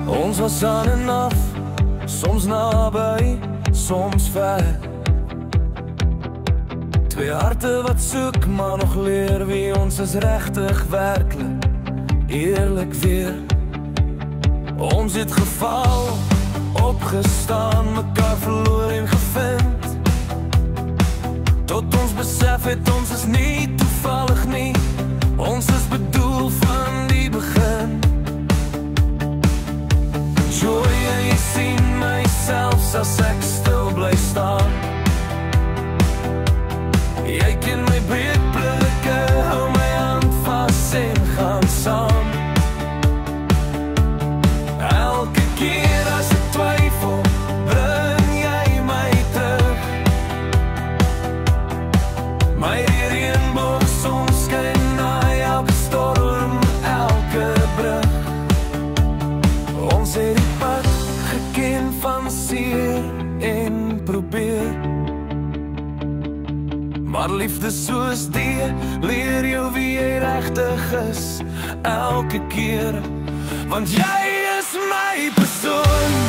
Ons was aan en af, soms naby, soms ver. Twee harte wat soek, maar nog leer wie ons is regtig werklik, eerlik weer. Ons het geval, opgestaan, mekaar verloor en gevind. Tot ons besef het, ons is nie toevallig nie, ons is bedoel van die begin. Joy en jy sien my selfs as ek stil bly staan. Jy ken my breekblikke, hou my hand vas en gaan saam. Elke keer as ek twyfel, bring jy my terug. My reënboog soms skyn na elke storm, elke brug. Ons het die pad geken van seer en probeer. Maar liefde soos die leer jou wie jy regtig is elke keer. Want jy is my persoon.